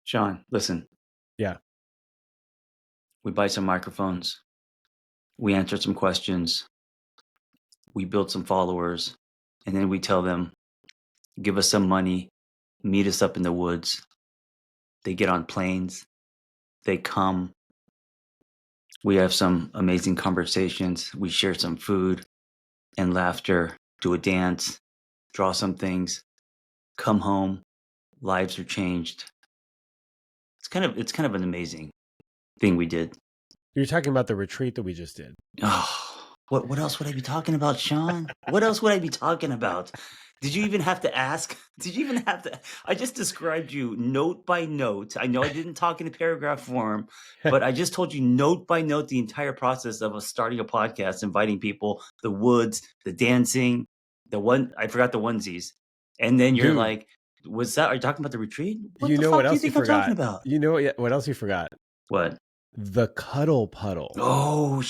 Shaun, listen, Yeah. we buy some microphones, we answer some questions, we build some followers, and then we tell them, give us some money, meet us up in the woods. They get on planes, they come, we have some amazing conversations, we share some food and laughter, do a dance, draw some things, come home, lives are changed. It's kind of an amazing thing we did. You're talking about the retreat that we just did. Oh, what else would I be talking about, Shaun? What else would I be talking about? Did you even have to ask? Did you even have to? I just described you note by note. I know I didn't talk in a paragraph form, but I just told you note by note the entire process of us starting a podcast, inviting people, the woods, the dancing, the one I forgot the onesies, and then you're Dude, like, "Was that? Are you talking about the retreat? What you the know what fuck do you else you think I'm talking forgot? about? You know what else you forgot? What? The cuddle puddle. Oh,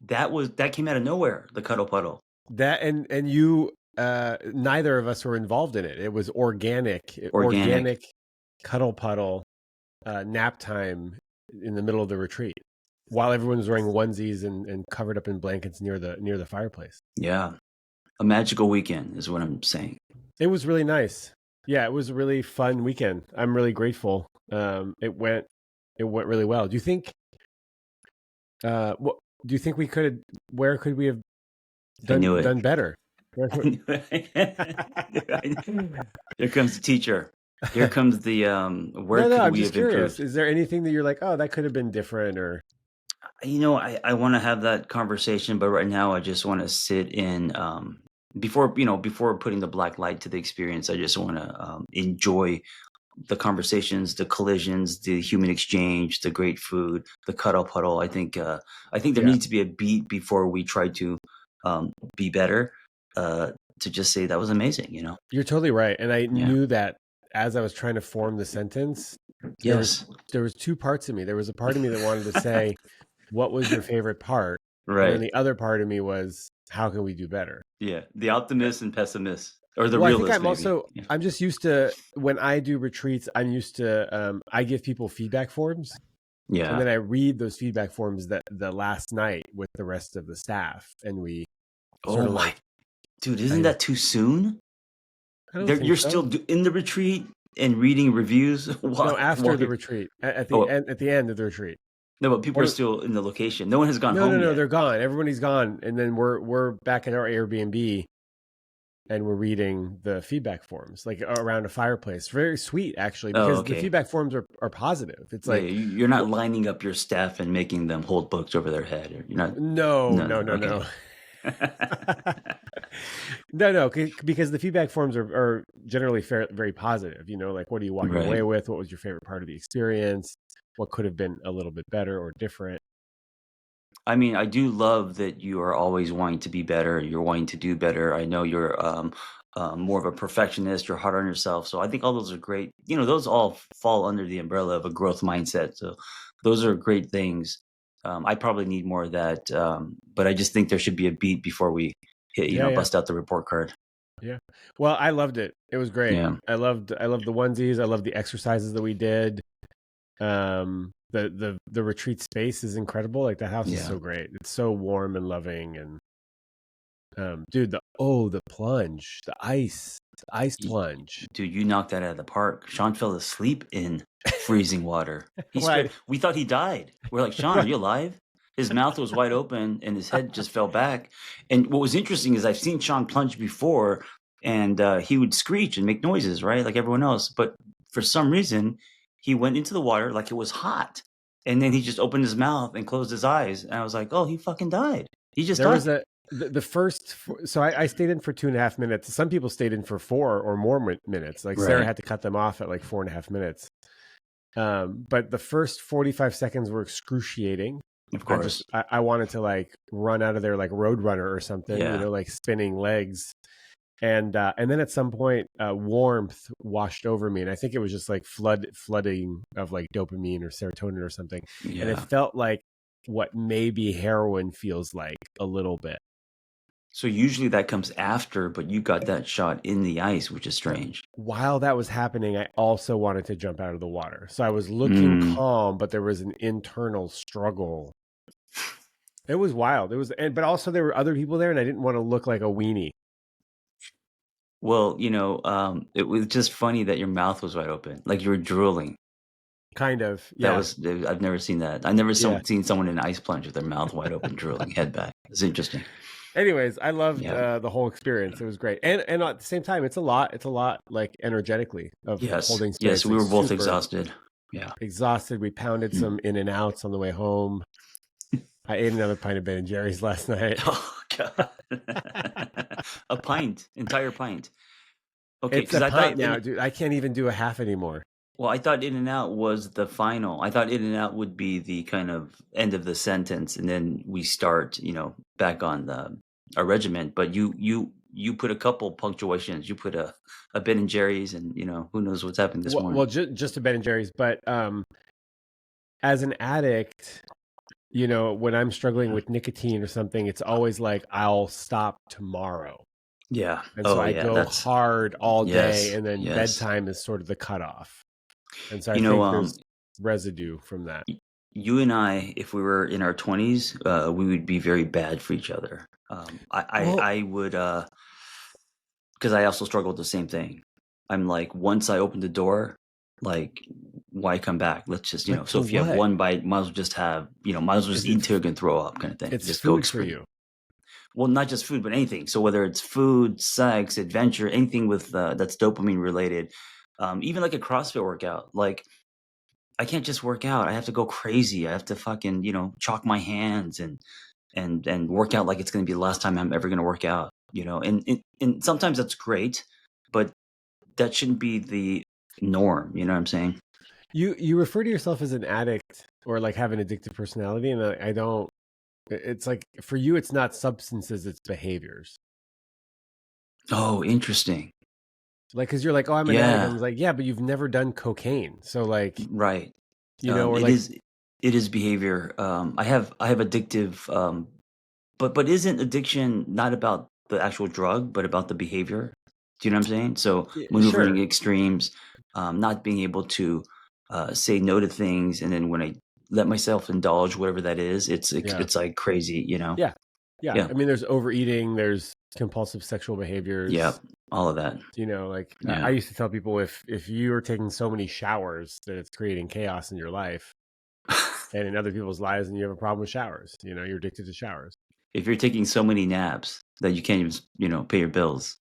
that came out of nowhere. The cuddle puddle. That and you neither of us were involved in it. It was Organic. organic cuddle puddle nap time in the middle of the retreat while everyone was wearing onesies and covered up in blankets near the fireplace. Yeah. A magical weekend is what I'm saying. It was really nice. Yeah, it was a really fun weekend. I'm really grateful. It went really well. What do you think we could? Where could we have I knew it. done better? I knew it. Here comes the teacher. Here comes the where No. could I'm we just have curious. improved? Is there anything that you're like, oh, that could have been different, or I want to have that conversation, but right now I just want to sit in before putting the black light to the experience, I just want to enjoy the conversations, the collisions, the human exchange, the great food, the cuddle puddle. I think there yeah? needs to be a beat before we try to be better. To just say that was amazing, You're totally right. And I Yeah. knew that as I was trying to form the sentence, there was Yes. there was two parts of me. There was a part of me that wanted to say, "What was your favorite part?" And then Right. the other part of me was, "How can we do better?" Yeah. The optimist and pessimist, or the Well, I think realist, maybe. Yeah. I'm just used to when I do retreats, I'm used to I give people feedback forms and Yeah. then I read those feedback forms that the last night with the rest of the staff and we sort Oh of my, like dude! Isn't I that too soon? I don't think You're so. still in the retreat and reading reviews. No, While after the retreat, oh at the end of the retreat. no, but people are Or still in the location. No one has gone no, home no, yet. they're gone. Everybody's gone, and then we're back at our Airbnb, and we're reading the feedback forms like around a fireplace. Very sweet, actually, Oh, because the okay. feedback forms are positive. It's Yeah, like, you're not lining up your staff and making them hold books over their head. You're not. no, No, no, no. no, Okay. no. No, because the feedback forms are generally very positive. Like what are you walking Right. away with? What was your favorite part of the experience? What could have been a little bit better or different? I mean, I do love that you are always wanting to be better. You're wanting to do better. I know you're more of a perfectionist. You're hard on yourself. So I think all those are great. Those all fall under the umbrella of a growth mindset. So those are great things. I probably need more of that. But I just think there should be a beat before we hit, Yeah, yeah, bust out the report card. yeah. Well, I loved it. It was great. Yeah. I loved the onesies. I loved the exercises that we did. The retreat space is incredible. Like the house is Yeah. so great. It's so warm and loving. And dude, the plunge, the ice Y- plunge. Dude, you knocked that out of the park. Sean fell asleep in freezing water. Why? We thought he died. We're like, Sean, are What? you alive? His mouth was wide open and his head just fell back. And what was interesting is I've seen Sean plunge before, and he would screech and make noises, right? Like everyone else. But for some reason, he went into the water like it was hot. And then he just opened his mouth and closed his eyes. And I was like, oh, he fucking died. He just There was died. the first. So I stayed in for 2.5 minutes. Some people stayed in for 4 or more minutes. Like Sarah Right. had to cut them off at like 4.5 minutes. But the first 45 seconds were excruciating. Of course. I wanted to like run out of there like Roadrunner or something, Yeah. like spinning legs. And then at some point, warmth washed over me, and I think it was just like flooding of like dopamine or serotonin or something, and it Yeah. felt like what maybe heroin feels like a little bit. So usually that comes after, but you got that shot in the ice, which is But strange. while that was happening, I also wanted to jump out of the water. So I was looking Mm. calm, but there was an internal struggle. It was wild. But also there were other people there, and I didn't want to look like a weenie. Well, it was just funny that your mouth was wide open, like you were drooling. Kind of, That yeah, was I've never seen that. I've never yeah. seen someone in an ice plunge with their mouth wide open, drooling, head back. It's interesting. Anyways, I loved Yeah. the whole experience. It was great, and at the same time, it's a lot. It's a lot like energetically of Yes. holding Yes. space. We Like were both super exhausted. Yeah. exhausted. We pounded some in and outs on the way home. I ate another pint of Ben and Jerry's last night. Oh God. A pint, entire pint. Okay, It's because a I pint thought now, dude. I can't even do a half anymore. I thought In and Out was the final. I thought In and Out would be the kind of end of the sentence, and then we start, back on the our regiment. But you put a couple punctuations. You put a Ben and Jerry's, and who knows what's happening this Well, morning. just a Ben and Jerry's, but as an addict, when I'm struggling with nicotine or something, it's always like I'll stop tomorrow. Yeah. And so Oh I yeah. go That's hard all day, yes. and then Yes. bedtime is sort of the cutoff. And so I You know, think there's residue from that. you and I, if we were in our 20s, we would be very bad for each other. Well, I would, because I also struggle with the same thing. I'm like, once I open the door, like, why come back? Let's just, but so for if you have what? one bite, might as well just have, might as well just Is eat it? until you can throw up kind of thing. It's Just go food for extreme. you. Well, not just food, but anything. So whether it's food, sex, adventure, anything with that's dopamine related, even like a CrossFit workout, like I can't just work out. I have to go crazy. I have to fucking, chalk my hands and work out like it's going to be the last time I'm ever going to work out, and sometimes that's great, but that shouldn't be the norm. You know what I'm saying? You refer to yourself as an addict or like have an addictive personality, and I don't. It's like for you, it's not substances, it's behaviors. Oh, interesting. Like, because you're like, oh, I'm an addict. I Yeah, was like, yeah, but you've never done cocaine, so like, right. or It like, is it is behavior. I have addictive, but isn't addiction not about the actual drug, but about the behavior? Do you know what I'm saying? So maneuvering sure, extremes, not being able to say no to things, and then when I let myself indulge whatever that is, yeah, it's like crazy, yeah, yeah. Yeah, I mean, there's overeating, there's compulsive sexual yeah, behaviors. all of that. Like I Yeah. used to tell people if you are taking so many showers that it's creating chaos in your life and in other people's lives, and you have a problem with showers, you're addicted to showers. If you're taking so many naps that you can't even, pay your bills,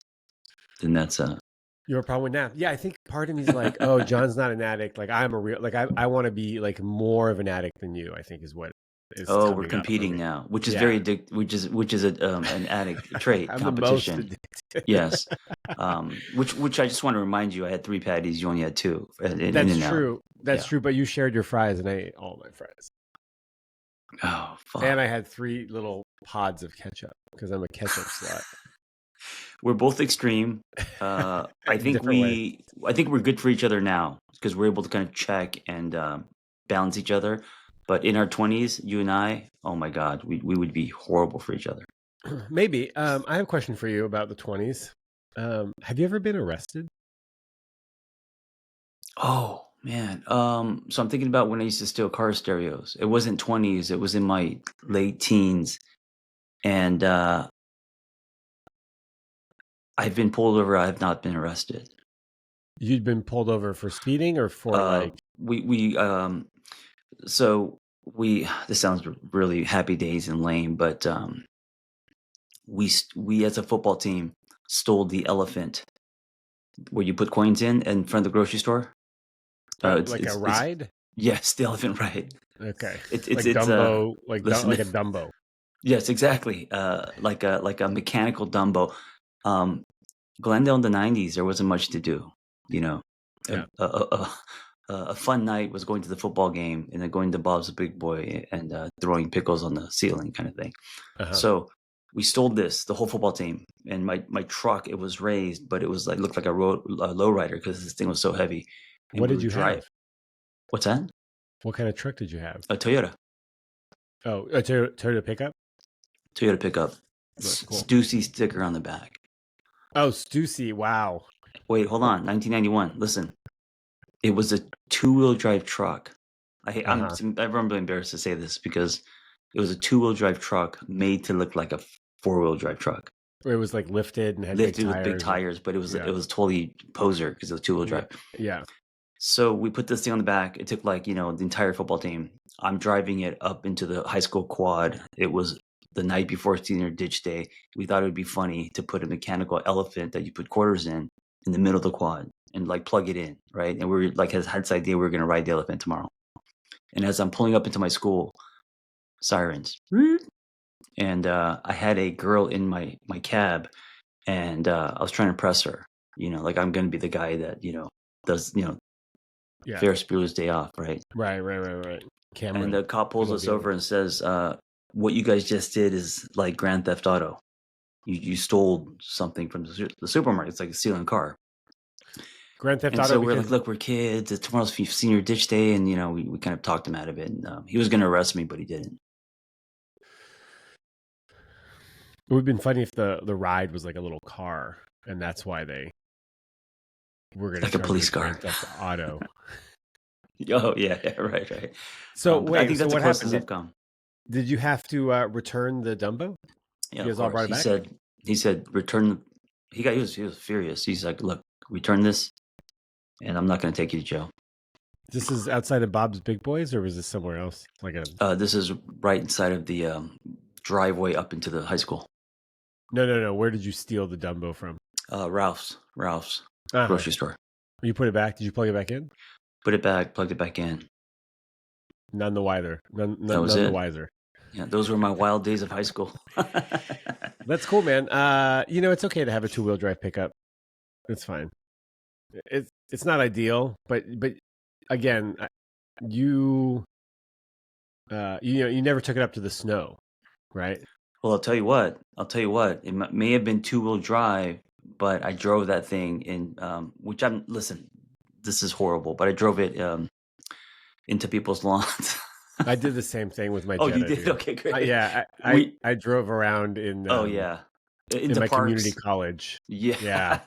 then that's You have a problem with nap. Yeah, I think part of me is like, oh, John's not an addict. Like I'm a real like I want to be like more of an addict than you, I think is what is oh, we're coming up for competing me. now, which is Yeah. very which is an addict trait, I'm the most competition. addicted. Yes. Which I just want to remind you, I had 3 patties, you only had 2, in That's and out. true. That's Yeah. true. But you shared your fries and I ate all my fries. Oh, And fuck. I had 3 little pods of ketchup because I'm a ketchup slut. We're both extreme. In different ways. I think we're good for each other now because we're able to kind of check and balance each other. But in our 20s, you and I, oh my God, we would be horrible for each other. Maybe. I have a question for you about the 20s. Have you ever been arrested? Oh man. So I'm thinking about when I used to steal car stereos. It wasn't 20s, it was in my late teens. And I've been pulled over, I have not been arrested. You'd been pulled over for speeding or for Uh like, we so we this sounds really happy days and lame, but we as a football team stole the elephant where you put coins in front of the grocery store. like a It's ride? yes, the elephant ride. Okay. It's Like it's Dumbo, listen. like a Dumbo. Yes, exactly. Like a mechanical Dumbo. Um, Glendale in the '90s, there wasn't much to do. You know, a, Yeah. a, a, a a fun night was going to the football game and then going to Bob's the Big Boy and throwing pickles on the ceiling, kind of thing. Uh-huh. So we stole the whole football team, and my truck, it was raised, but it was like looked like a lowrider because this thing was so heavy, and What we did were you drive. have? What's that? What kind of truck did you have? A Toyota Oh, a Toyota pickup? Toyota pickup. Cool. Stussy sticker on the back. Oh, Stussy. Wow. Wait, hold on. 1991. Listen, it was a 2-wheel drive truck. I'm really embarrassed to say this because it was a 2-wheel drive truck made to look like a 4-wheel drive truck. It was like lifted and had Lifted big with big tires. tires, but it was totally poser because it was 2-wheel drive. Yeah. So we put this thing on the back. It took like, the entire football team. I'm driving it up into the high school quad. It was the night before senior ditch day. We thought it would be funny to put a mechanical elephant that you put quarters in the middle of the quad and like plug it in, right? And we were like had this idea we were going to ride the elephant tomorrow. And as I'm pulling up into my school, sirens. And I had a girl in my cab, and I was trying to press her, like I'm going to be the guy that, does, Ferris Bueller's Day Off, right? Right. Cameron. And the cop pulls us over and says, what you guys just did is like Grand Theft Auto. You stole something from the supermarket. It's like a stealing car. Grand Theft And Auto. so we're like, look, we're kids. Tomorrow's senior ditch day. And, we kind of talked him out of it. And he was going to arrest me, but he didn't. It would have been funny if the ride was like a little car, and that's why they were going to like a police car. Grand Theft Auto. Oh yeah, right. So wait, I think that's what happened? Did you have to return the Dumbo? Yeah, you guys all brought it back? He said return. He was furious. He's like, look, return this, and I'm not going to take you to jail. This is outside of Bob's Big Boys, or was this somewhere else? This is right inside of the driveway up into the high school. No. Where did you steal the Dumbo from? Ralph's grocery store. You put it back? Did you plug it back in? Put it back, plugged it back in. None the wiser. None the wiser. Yeah, those were my wild days of high school. That's cool, man. It's okay to have a 2-wheel drive pickup. It's fine. It's not ideal, but again, you never took it up to the snow, right? Well, I'll tell you what. It may have been 2-wheel drive, but I drove that thing in. Listen, this is horrible, but I drove it into people's lawns. I did the same thing with my Jetta. Oh, you did? Dude. Okay, great. I drove around in. In my community college. Yeah.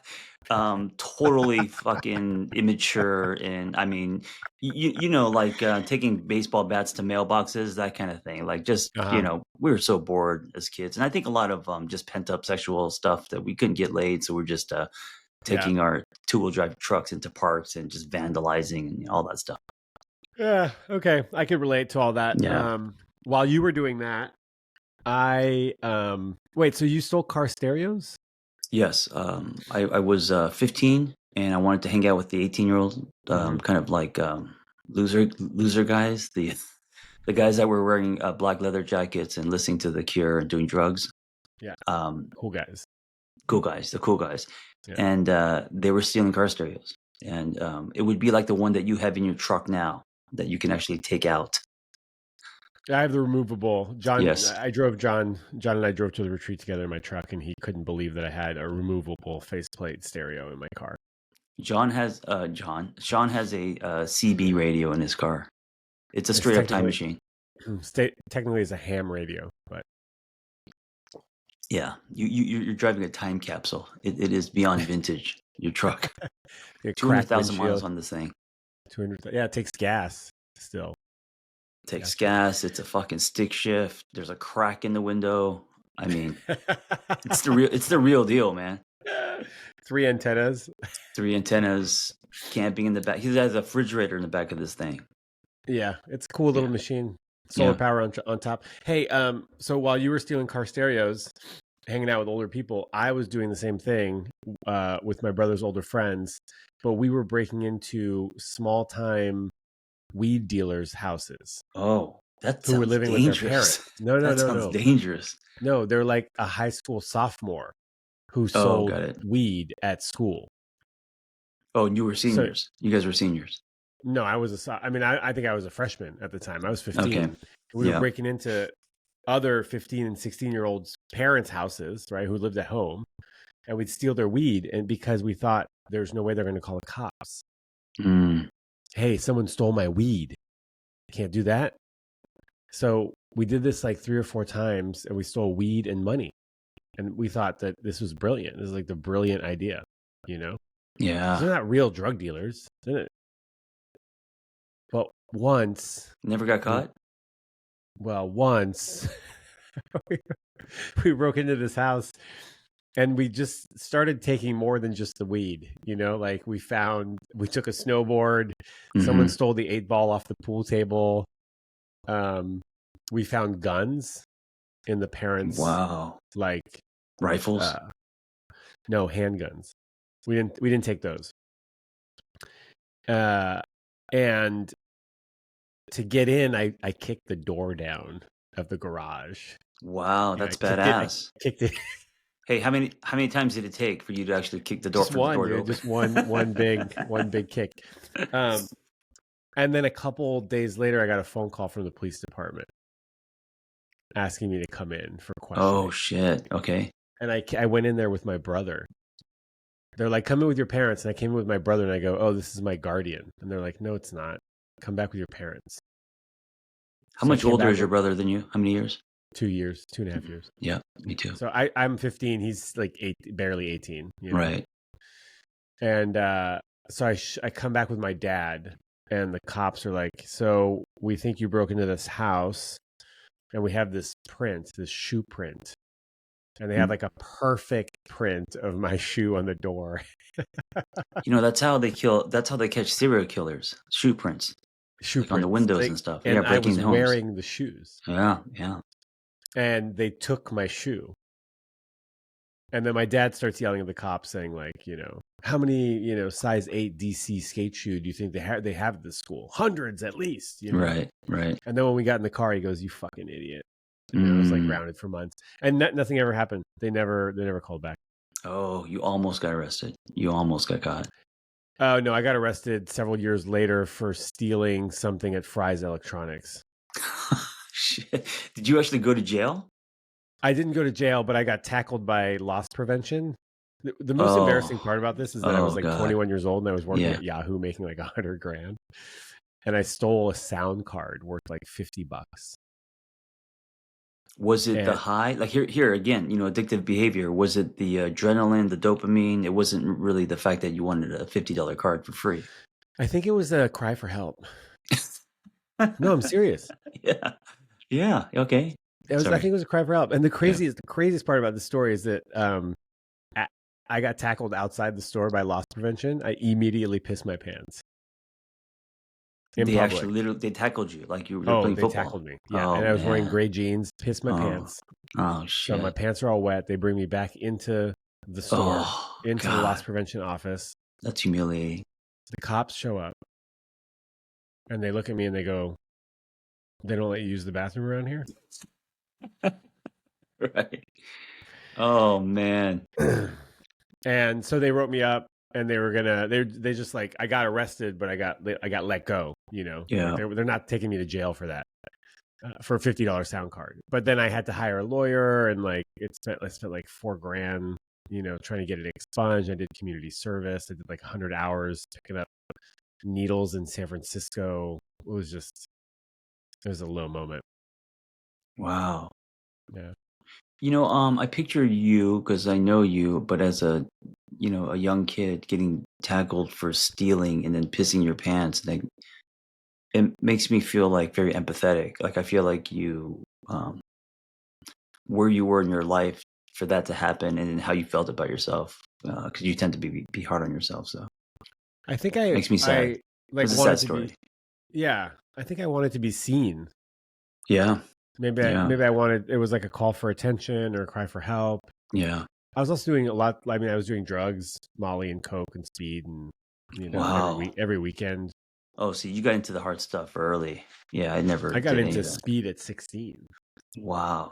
Totally fucking immature, and I mean, like taking baseball bats to mailboxes, that kind of thing. Like just we were so bored as kids, and I think a lot of just pent up sexual stuff that we couldn't get laid, so we're just taking our 2-wheel drive trucks into parks and just vandalizing and all that stuff. Yeah, okay, I can relate to all that. Yeah. While you were doing that, wait, so you stole car stereos? Yes. I was 15 and I wanted to hang out with the 18-year-old, kind of like loser guys, the guys that were wearing black leather jackets and listening to The Cure and doing drugs. Yeah. Cool guys. The cool guys. Yeah. And they were stealing car stereos. And it would be like the one that you have in your truck now that you can actually take out. I have the removable. John. Yes. John and I drove to the retreat together in my truck, and he couldn't believe that I had a removable faceplate stereo in my car. Sean has a CB radio in his car. It's a straight up time machine. Technically, it's a ham radio, but yeah, you're driving a time capsule. It is beyond vintage. Your truck. 200,000 miles on this thing. 200. Yeah, it takes gas still. Takes gas. It's a fucking stick shift. There's a crack in the window. I mean, it's the real deal, man. 3 antennas. Camping in the back. He has a refrigerator in the back of this thing. Yeah, it's a cool little machine. Solar power on top. Hey, so while you were stealing car stereos, hanging out with older people, I was doing the same thing with my brother's older friends, but we were breaking into small time weed dealers' houses. Oh, that sounds who were living dangerous. With their parents. No, that sounds dangerous. No, they're like a high school sophomore who sold weed at school. Oh, and you were seniors. You guys were seniors. No, I think I was a freshman at the time. I was 15. Okay. We were breaking into other 15 and 16-year-olds' parents' houses, right, who lived at home, and we'd steal their weed, and because we thought there's no way they're going to call the cops. Hey, someone stole my weed. Can't do that. So we did this like 3 or 4 times, and we stole weed and money. And we thought that this was brilliant. This is like the brilliant idea, you know? Yeah. They're not real drug dealers, isn't it? But once, Never got caught? once we broke into this house and we just started taking more than just the weed, you know, like we took a snowboard, someone stole the 8-ball off the pool table. We found guns in the parents' like rifles. No, handguns. We didn't take those. And to get in, I kicked the door down of the garage. Wow, that's badass. Kicked it. Hey, how many times did it take for you to actually kick the door? Just one, dude. Just one big kick. And then a couple days later, I got a phone call from the police department asking me to come in for questioning. Oh shit! Okay. And I went in there with my brother. They're like, "Come in with your parents." And I came in with my brother, and I go, "Oh, this is my guardian." And they're like, "No, it's not. Come back with your parents." How much older is your brother than you? How many years? 2 years, 2.5 years. Yeah, me too. So I'm 15. He's like barely 18. You know? Right. And so I come back with my dad, and the cops are like, "So we think you broke into this house, and we have this shoe print." And they have like a perfect print of my shoe on the door. You know, that's how they catch serial killers. Shoe prints. On the windows and stuff. And I was wearing the shoes. Yeah, yeah. And they took my shoe. And then my dad starts yelling at the cops saying, like, you know, how many, you know, size 8 DC skate shoe do you think they have at this school? Hundreds at least. You know? Right, right. And then when we got in the car, he goes, "You fucking idiot." And I was like grounded for months. And nothing ever happened. They never called back. Oh, you almost got arrested. You almost got caught. Oh, no, I got arrested several years later for stealing something at Fry's Electronics. Shit. Did you actually go to jail? I didn't go to jail, but I got tackled by loss prevention. The most embarrassing part about this is that I was like 21 years old and I was working at Yahoo making like $100,000. And I stole a sound card worth like $50. Was it the high? Like here again, you know, addictive behavior. Was it the adrenaline, the dopamine? It wasn't really the fact that you wanted a $50 card for free. I think it was a cry for help. No, I'm serious. Yeah. Yeah. Okay. I think it was a cry for help. And the craziest part about the story is that I got tackled outside the store by loss prevention. I immediately pissed my pants. They actually literally tackled you like you were playing football. They tackled me. Yeah, and I was wearing gray jeans, pissed my pants. Oh shit! So my pants are all wet. They bring me back into the store, into the loss prevention office. That's humiliating. The cops show up, and they look at me and they go, "They don't let you use the bathroom around here?" Right. Oh man. And so they wrote me up. And they were they just like, I got arrested, but I got let go, you know. Yeah. Like they're not taking me to jail for that, for a $50 sound card. But then I had to hire a lawyer, and like I spent like $4,000, you know, trying to get it expunged. I did community service. I did like 100 hours picking up needles in San Francisco. It was a low moment. Wow. Yeah. You know, I picture you because I know you, but as a young kid getting tackled for stealing and then pissing your pants, like it makes me feel like very empathetic. Like I feel like you, where you were in your life for that to happen, and then how you felt about yourself, because you tend to be hard on yourself. So I think makes me sad. Like it's a sad story. I think I wanted to be seen. Yeah. Maybe I wanted, it was like a call for attention or a cry for help. Yeah. I was also doing a lot. I mean, I was doing drugs, Molly and Coke and speed, and you know, every weekend. Oh, so you got into the hard stuff early. Yeah, I got into speed at 16. Wow.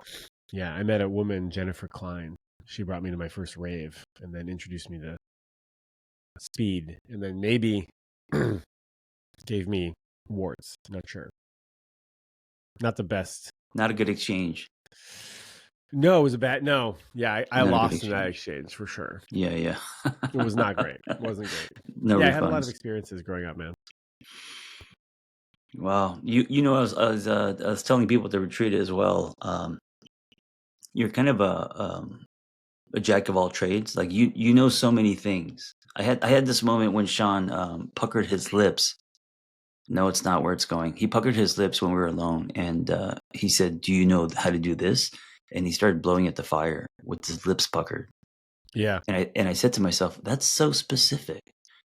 Yeah, I met a woman, Jennifer Klein. She brought me to my first rave and then introduced me to speed, and then maybe gave me warts. Not sure. Not the best. Not a good exchange. No, it was a bad. No, yeah, I lost in that exchange for sure. Yeah. It was not great. It wasn't great. No refunds. I had a lot of experiences growing up, man. Wow, you know, I was telling people at the retreat as well. You're kind of a jack of all trades. Like you know so many things. I had this moment when Shaun puckered his lips. No, it's not where it's going. He puckered his lips when we were alone, and he said, "Do you know how to do this?" And he started blowing at the fire with his lips puckered. Yeah. And I said to myself, "That's so specific."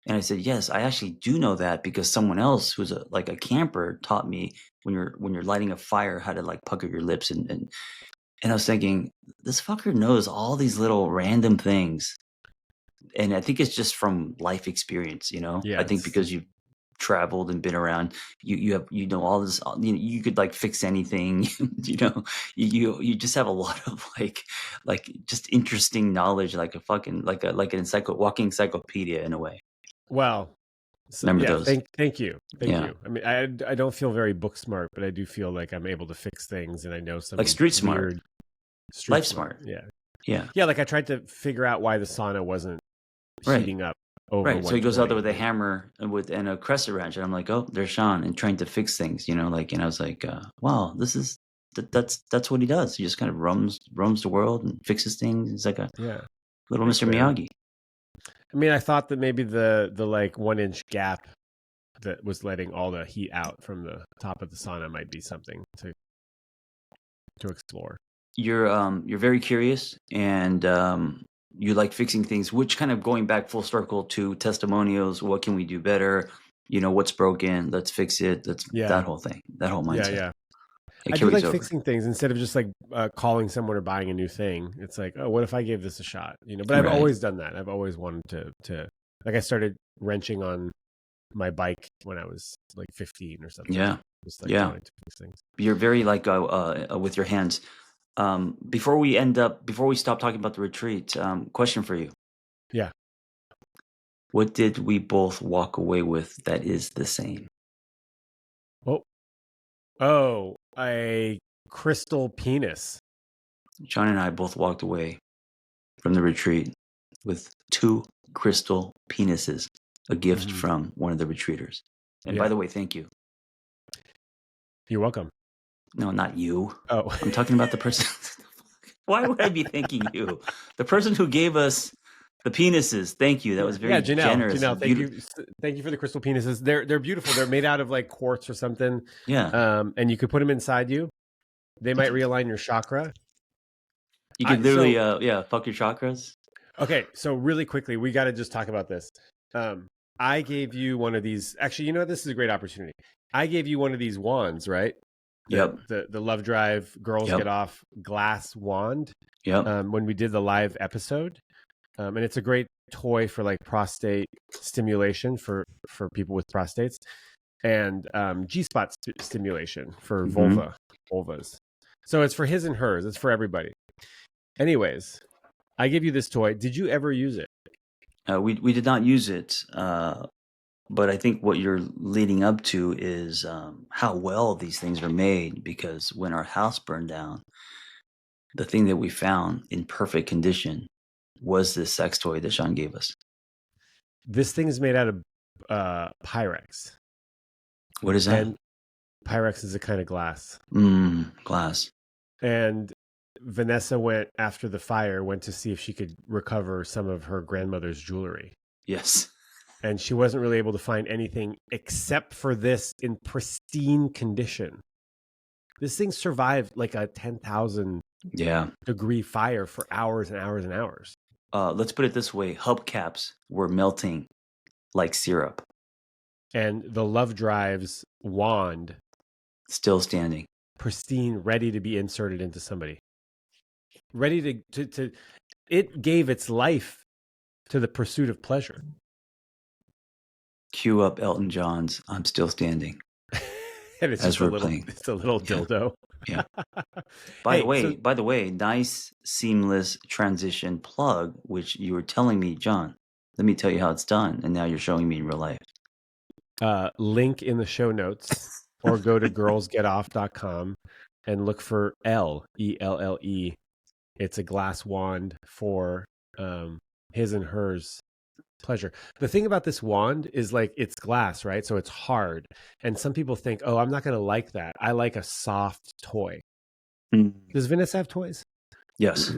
And I said, "Yes, I actually do know that because someone else who's like a camper taught me when you're lighting a fire how to like pucker your lips." And I was thinking, this fucker knows all these little random things, and I think it's just from life experience. Yeah. I think because you've traveled and been around, you know all this. You could like fix anything. You just have a lot of like just interesting knowledge, like a fucking like an walking encyclopedia in a way. Well, so, Remember yeah, those? thank you. Thank Yeah. you. I mean, I don't feel very book smart, but I do feel like I'm able to fix things, and I know some Like street smart, weird street life smart. smart. Yeah. Yeah. Yeah, like I tried to figure out why the sauna wasn't Right. heating up over Right. So he goes out there 120. with a hammer and a crescent wrench, and I'm like, oh, there's Shaun and trying to fix things, like, and I was like, wow, that's what he does. He just kind of roams the world and fixes things. He's like a little Thanks, Mr. man. Miyagi. I mean, I thought that maybe the like 1 inch gap that was letting all the heat out from the top of the sauna might be something to explore. You're very curious, and you like fixing things, which kind of going back full circle to testimonials. What can we do better? What's broken? Let's fix it. That whole thing, that whole mindset. Yeah. It I do carries like over. fixing things instead of just like calling someone or buying a new thing. It's like, oh, what if I gave this a shot? But I've always done that. I've always wanted to like, I started wrenching on my bike when I was like 15 or something. Yeah. Just like wanting to fix things. You're very like with your hands. Before we stop talking about the retreat, question for you. Yeah. What did we both walk away with that is the same? Oh, a crystal penis. John and I both walked away from the retreat with 2 crystal penises, a gift from one of the retreaters. And by the way, thank you. You're welcome. No, not you. Oh, I'm talking about the person. Why would I be thanking you? The person who gave us the penises. Thank you. That was very generous. Janelle, thank you for the crystal penises. They're beautiful. They're made out of like quartz or something. Yeah. And you could put them inside you. They might realign your chakra. You could literally, fuck your chakras. Okay, so really quickly, we got to just talk about this. I gave you one of these. Actually, this is a great opportunity. I gave you one of these wands, right? The Love Drive Girls Get Off glass wand. Yep. When we did the live episode, and it's a great toy for like prostate stimulation for people with prostates, and G-spot stimulation for vulvas. So it's for his and hers. It's for everybody. Anyways, I give you this toy. Did you ever use it? We did not use it, but I think what you're leading up to is how well these things are made, because when our house burned down, the thing that we found in perfect condition was this sex toy that Shaun gave us. This thing is made out of Pyrex. What is that? And Pyrex is a kind of glass. Glass. And Vanessa went after the fire, went to see if she could recover some of her grandmother's jewelry. Yes. And she wasn't really able to find anything except for this in pristine condition. This thing survived like a 10,000 degree fire for hours and hours and hours. Let's put it this way. Hubcaps were melting like syrup. And the Love Drive's wand, still standing. Pristine, ready to be inserted into somebody. Ready to it gave its life to the pursuit of pleasure. Cue up Elton John's "I'm Still Standing." And it's just a little dildo. Yeah. By the way, nice seamless transition plug, which you were telling me, John. Let me tell you how it's done, and now you're showing me in real life. Link in the show notes, or go to girlsgetoff.com and look for ELLE. It's a glass wand for his and hers pleasure. The thing about this wand is like it's glass, right? So it's hard. And some people think, oh, I'm not going to like that. I like a soft toy. Does Vanessa have toys? Yes.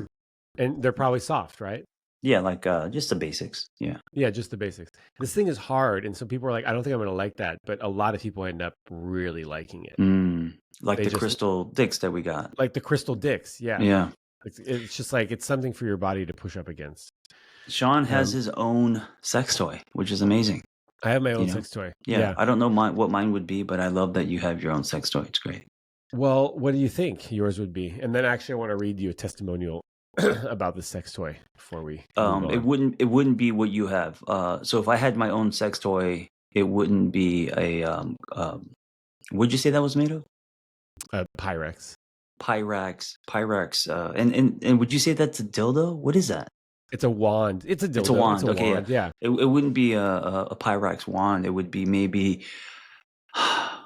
And they're probably soft, right? Yeah, like just the basics. Yeah. Yeah, just the basics. This thing is hard, and so people are like, I don't think I'm going to like that, but a lot of people end up really liking it. Like They the just crystal dicks that we got. like the crystal dicks. Yeah. Yeah. It's just like it's something for your body to push up against. Sean has his own sex toy, which is amazing. I have my You own know? sex toy. Yeah. I don't know what mine would be, but I love that you have your own sex toy. It's great. Well, what do you think yours would be? And then actually, I want to read you a testimonial about the sex toy before we move on. It wouldn't be what you have. So if I had my own sex toy, it wouldn't be a what'd you say that was made of? Pyrex. Pyrex. And would you say that's a dildo? What is that? It's a wand. It's a dildo. It's a wand. It's a Okay, wand. Yeah. It wouldn't be a Pyrex wand. It would be maybe I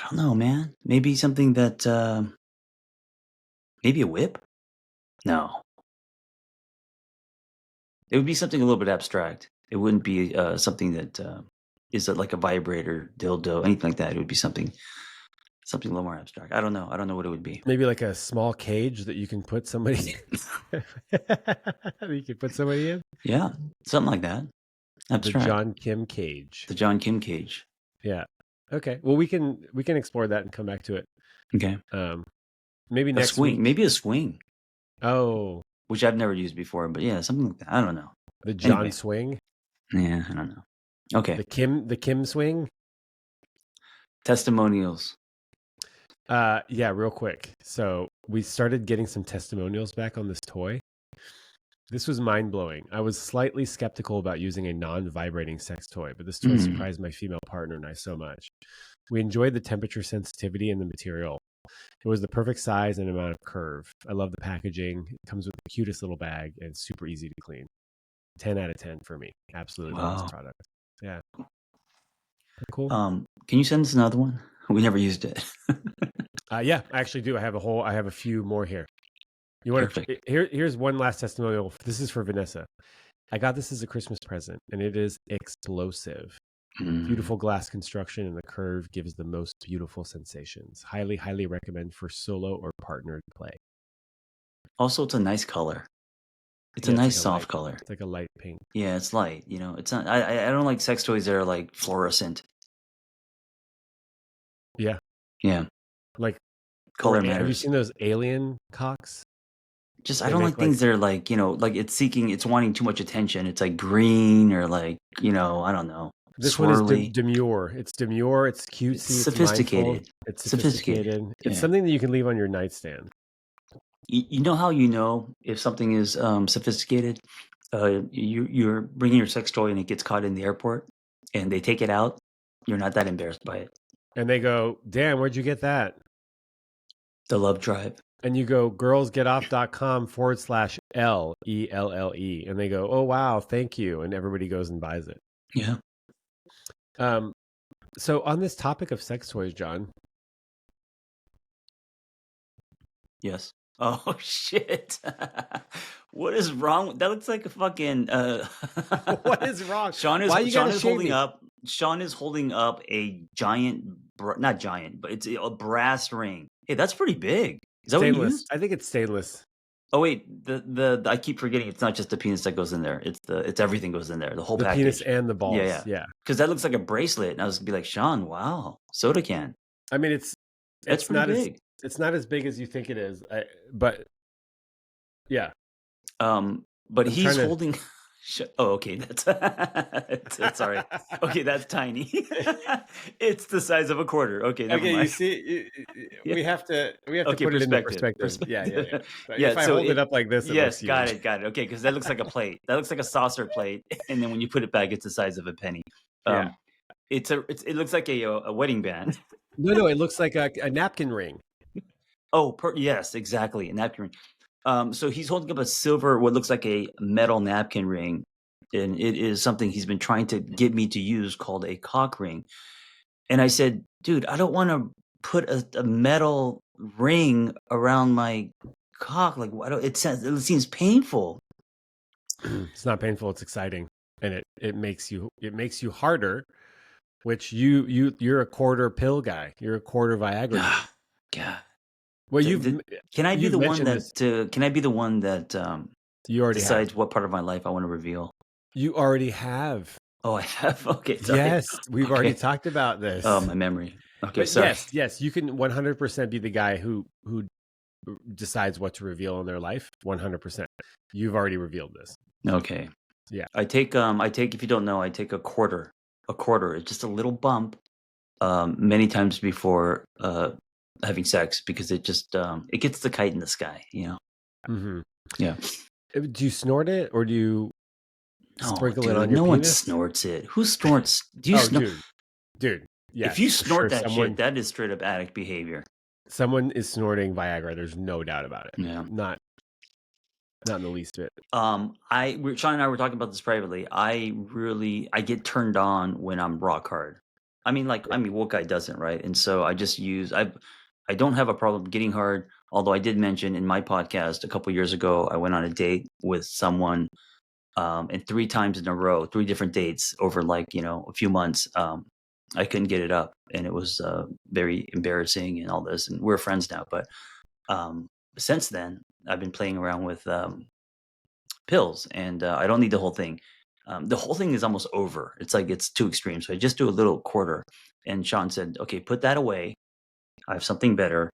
don't know, man. Maybe something that maybe a whip? No. It would be something a little bit abstract. It wouldn't be something that is like a vibrator, dildo, anything like that. It would be something a little more abstract. I don't know. I don't know what it would be. Maybe like a small cage that you can put somebody in. You can put somebody in? Yeah, something like that. Abstract. The John Kim cage. The John Kim cage. Yeah. Okay. Well, we can explore that and come back to it. Okay. Maybe next swing. week. Maybe a swing. Oh. Which I've never used before, but yeah, something like that. I don't know. The John swing? Yeah, I don't know. Okay. The Kim swing? Testimonials. Yeah, real quick. So we started getting some testimonials back on this toy. This was mind-blowing. I was slightly skeptical about using a non-vibrating sex toy, but this toy surprised my female partner and I so much. We enjoyed the temperature sensitivity and the material. It was the perfect size and amount of curve. I love the packaging. It comes with the cutest little bag and super easy to clean. 10 out of 10 for me. Absolutely love this product. Yeah. Cool. Can you send us another one? We never used it. Yeah, I actually do. I have a few more here. You want to? Here's one last testimonial. This is for Vanessa. I got this as a Christmas present, and it is explosive. Beautiful glass construction, and the curve gives the most beautiful sensations. Highly, highly recommend for solo or partnered play. Also, it's a nice color. It's a nice soft color. It's like a light pink. Yeah, it's light. You know, it's not. I don't like sex toys that are like fluorescent. Yeah. Yeah. Like color matters. Have you seen those alien cocks? I don't like things that are like, like it's wanting too much attention. It's like green or like, I don't know. This swirly. one is demure. It's demure. It's cutesy. It's sophisticated. It's sophisticated. It's something that you can leave on your nightstand. You know how you know if something is sophisticated? You're bringing your sex toy and it gets caught in the airport and they take it out. You're not that embarrassed by it. And they go, damn, where'd you get that? The Love Drive. And you go girlsgetoff.com/LELLE. And they go, oh, wow, thank you. And everybody goes and buys it. Yeah. So on this topic of sex toys, John. Yes. Oh, shit. What is wrong? That looks like a fucking... What is wrong? Sean is holding up a giant... Not giant, but it's a brass ring. Hey, that's pretty big. Is that stainless. What you used? I think it's stainless. Oh wait, the I keep forgetting it's not just the penis that goes in there. It's everything goes in there. The whole package. The penis and the balls. Yeah. Because that looks like a bracelet, and I was gonna be like, Sean, wow, soda can. I mean, it's not big. It's not as big as you think it is. But yeah. But he's holding. Oh, okay. That's sorry. Okay, that's tiny. It's the size of a quarter. Okay, never mind. You see, we have to put it into perspective. Yeah. If I hold it up like this, yes, got it. Okay, because that looks like a plate. That looks like a saucer plate, and then when you put it back, it's the size of a penny. It looks like a wedding band. No, it looks like a napkin ring. Oh, yes, exactly, a napkin ring. So he's holding up a silver, what looks like a metal napkin ring, and it is something he's been trying to get me to use called a cock ring. And I said, dude, I don't want to put a metal ring around my cock. Like, it seems painful. It's not painful. It's exciting, and it makes you harder. Which you're a quarter pill guy. You're a quarter Viagra. God. Well, Can I be you've the one mentioned this. that? Can I be the one that You already have. decides what part of my life I want to reveal? You already have. Oh, I have. Okay, sorry. Yes, we've already Okay. talked about this. Oh, my memory. Okay, But sorry. yes, you can 100% be the guy who decides what to reveal in their life. 100%. You've already revealed this. Okay. Yeah. I take if you don't know, I take a quarter. A quarter is just a little bump many times before having sex because it just it gets the kite in the sky, you know. Mm-hmm. Yeah. Do you snort it or do you No, sprinkle it dude, on your no one penis? snorts it. Who snorts? Do you Oh, snort? dude. If you Yes, for snort sure. that shit, that is straight up addict behavior. Someone is snorting Viagra. There's no doubt about it. Yeah. Not in the least bit. Sean and I were talking about this privately. I get turned on when I'm rock hard. I mean, what guy doesn't, right? And so I just I don't have a problem getting hard. Although I did mention in my podcast a couple years ago, I went on a date with someone, and 3 times in a row, 3 different dates over a few months, I couldn't get it up, and it was very embarrassing and all this. And we're friends now, but since then, I've been playing around with pills, and I don't need the whole thing. The whole thing is almost over. It's like it's too extreme. So I just do a little quarter. And Sean said, "Okay, put that away. I have something better."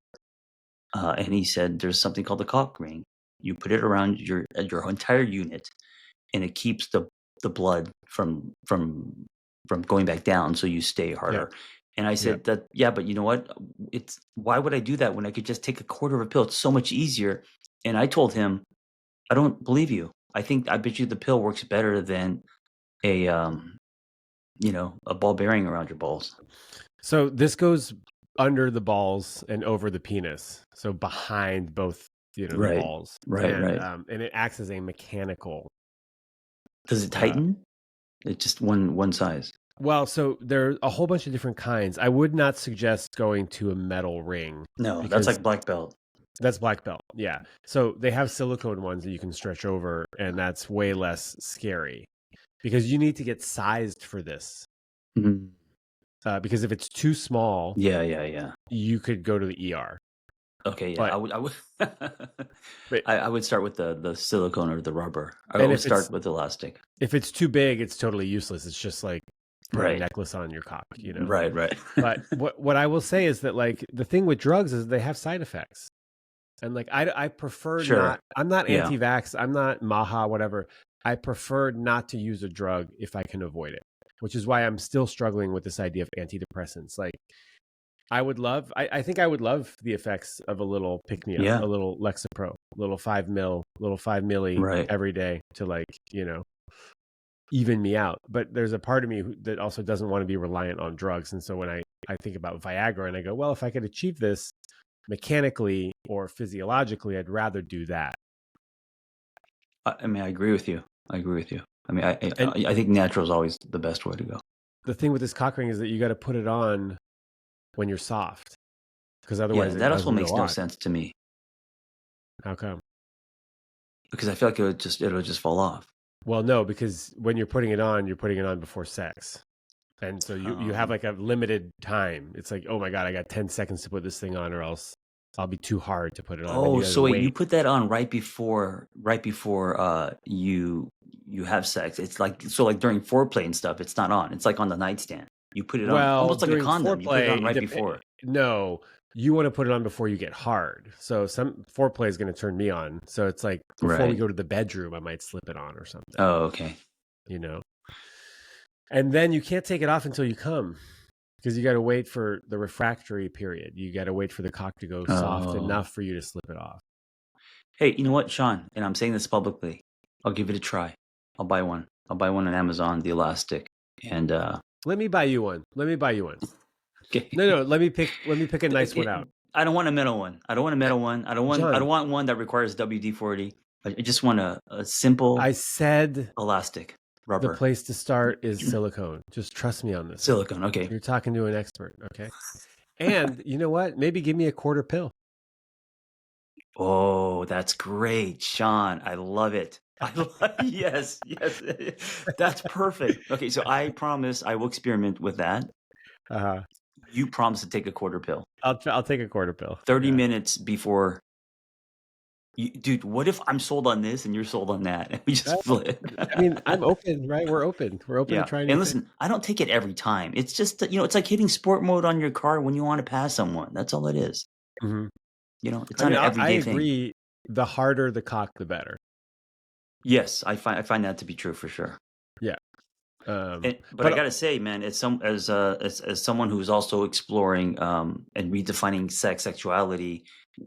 And he said, "There's something called the cock ring. You put it around your entire unit, and it keeps the blood from going back down, so you stay harder." And I said that, yeah, but you know what? Why would I do that when I could just take a quarter of a pill? It's so much easier. And I told him, I don't believe you. I bet you the pill works better than a a ball bearing around your balls. So this goes under the balls and over the penis. So behind both, the balls. Right. And it acts as a mechanical. Does it tighten? It's just one size. Well, so there are a whole bunch of different kinds. I would not suggest going to a metal ring. No, that's like black belt. That's black belt, yeah. So they have silicone ones that you can stretch over, and that's way less scary because you need to get sized for this. Mm-hmm. Because if it's too small, yeah, you could go to the ER. Okay, yeah, but, I would. I would start with the silicone or the rubber. I would start with elastic. If it's too big, it's totally useless. It's just like putting a necklace on your cock, Right. But what I will say is that like the thing with drugs is they have side effects. And like I prefer not. I'm not anti-vax. I'm not Maha, whatever. I prefer not to use a drug if I can avoid it, which is why I'm still struggling with this idea of antidepressants. Like, I think I would love the effects of a little pick-me-up, a little Lexapro, a little 5 milli every day to like even me out. But there's a part of me that also doesn't want to be reliant on drugs. And so when I think about Viagra and I go, well, if I could achieve this mechanically or physiologically, I'd rather do that. I mean, I agree with you. I mean, I think natural is always the best way to go. The thing with this cock ring is that you got to put it on when you're soft, because otherwise that also makes no sense to me. How come? Because I feel like it'll just fall off. Well, no, because when you're putting it on before sex. And so you have like a limited time. It's like, oh my God, I got 10 seconds to put this thing on or else I'll be too hard to put it on. Oh, so wait, you put that on right before you have sex. It's like, so like during foreplay and stuff, it's not on. It's like on the nightstand. You put it on almost like a condom. You put it on right before. No, you want to put it on before you get hard. So some foreplay is going to turn me on. So it's like before we go to the bedroom, I might slip it on or something. Oh, okay. And then you can't take it off until you come, because you got to wait for the refractory period. You got to wait for the cock to go soft enough for you to slip it off. Hey, you know what, Sean? And I'm saying this publicly. I'll give it a try. I'll buy one. I'll buy one on Amazon, the elastic. And let me buy you one. Okay. No, let me pick a nice one out. I don't want a metal one. I don't want one that requires WD-40. I just want a simple. I said elastic. Rubber. The place to start is silicone. Just trust me on this. Silicone, okay. You're talking to an expert, okay? And you know what? Maybe give me a quarter pill. Oh, that's great, Sean. I love it. Yes. That's perfect. Okay, so I promise I will experiment with that. You promise to take a quarter pill. I'll take a quarter pill. 30 minutes before. Dude, what if I'm sold on this and you're sold on that? And we just flip. I mean, I'm open, right? We're open to try new And listen, I don't take it every time. It's just, it's like hitting sport mode on your car when you want to pass someone. That's all it is. Mm-hmm. It's not an everyday thing. I agree. The harder the cock, the better. Yes, I find that to be true for sure. Yeah. But I gotta say, man, as someone who's also exploring and redefining sexuality,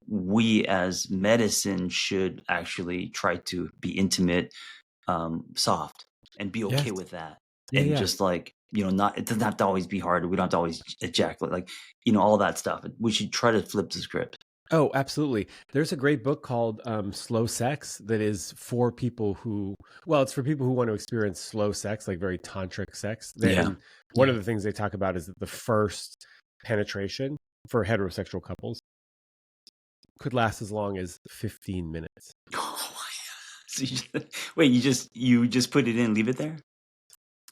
we as medicine should actually try to be intimate, soft, and be okay with that. And just like, it doesn't have to always be hard. We don't have to always ejaculate, like, all that stuff. We should try to flip the script. Oh, absolutely. There's a great book called Slow Sex that is for people who, it's for people who want to experience slow sex, like very tantric sex. And one of the things they talk about is that the first penetration for heterosexual couples could last as long as 15 minutes. Oh my God. So you just put it in, leave it there?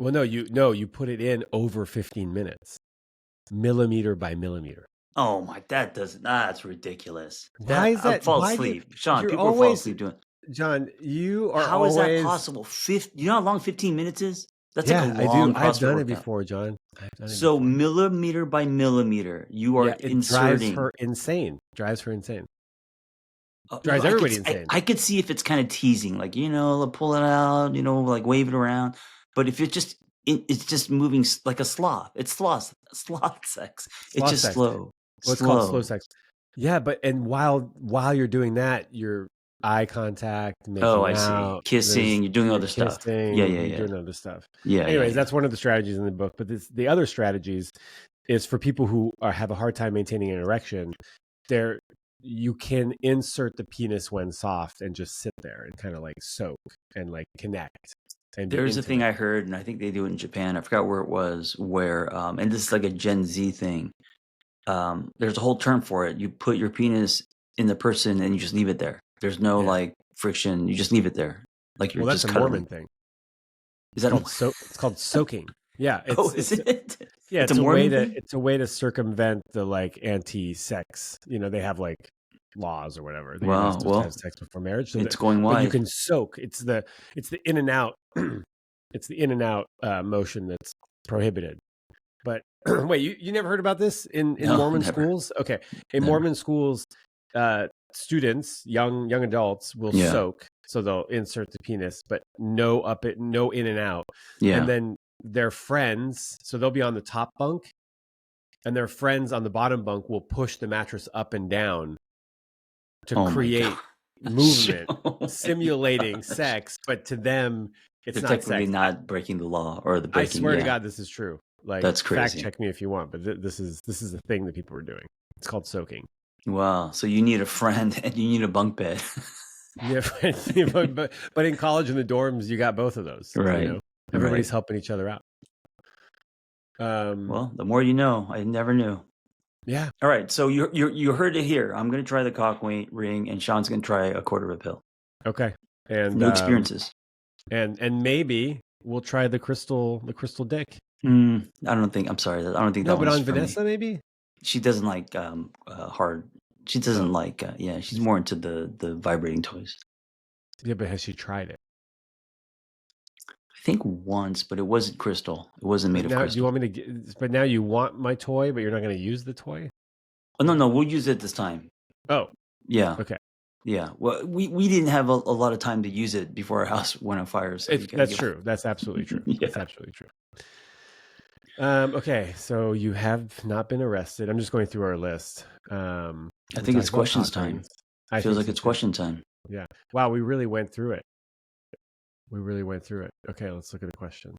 Well, no, you put it in over 15 minutes, millimeter by millimeter. Oh my, that's ridiculous. Why is that? I'll fall asleep. Sean, people fall asleep doing it. John, you are How is that possible? You know how long 15 minutes is? That's like a long CrossFit I've done it workout. before, John. So millimeter by millimeter, you are inserting. Drives her insane. Drives everybody insane. I could see if it's kind of teasing, like, pull it out, like wave it around. But if it's just moving like a sloth. It's sloth sex. It's just slow. Well, it's called slow sex. Yeah, and while you're doing that, you're eye contact, making see. Kissing, you're doing other stuff. Yeah. You're doing other stuff. Yeah. Anyways, that's one of the strategies in the book. But the other strategies is for people who have a hard time maintaining an erection. You can insert the penis when soft and just sit there and kind of like soak and like connect. And there's a thing I heard, and I think they do it in Japan. I forgot where it was, where, and this is like a Gen Z thing. There's a whole term for it. You put your penis in the person and you just leave it there. There's no like friction. You just leave it there. Like you're just that's a Mormon thing. Is that it's called soaking? Yeah. Is it? Yeah. It's a way to circumvent the like anti-sex. They have like laws or whatever. They have sex before marriage. So it's going wide. You can soak. It's the in and out. It's the in and out motion that's prohibited. But wait, you never heard about this in Mormon schools? Okay, in Mormon schools, students, young adults, will soak, so they'll insert the penis, but no in and out. Yeah, and then their friends, so they'll be on the top bunk, and their friends on the bottom bunk will push the mattress up and down to create movement, simulating sex, but to them, it's not technically not breaking the law or the breaking. I swear to God, this is true. Like, that's crazy. Fact check me if you want, but this is the thing that people are doing. It's called soaking. Wow. So you need a friend and you need a bunk bed. Yeah, but in college in the dorms, you got both of those. Right. Everybody's helping each other out. Well, the more you know. I never knew. Yeah. All right. So you heard it here. I'm going to try the cock ring, and Sean's going to try a quarter of a pill. Okay. And new experiences. And maybe we'll try the crystal dick. I don't think. I'm sorry. I don't think that. No, but on Vanessa, maybe she doesn't like hard. She doesn't like. She's more into the vibrating toys. Yeah, but has she tried it? I think once, but it wasn't crystal. It wasn't made of crystal. Do you want me to? But now you want my toy, but you're not going to use the toy. Oh no, we'll use it this time. Oh, yeah. Okay. Yeah. Well, we didn't have a lot of time to use it before our house went on fire. So that's true. That's absolutely true. Yeah. That's absolutely true. Okay, so you have not been arrested. I'm just going through our list. I think it's questions time. It feels like it's question time. Yeah. Wow, we really went through it. Okay, let's look at the question.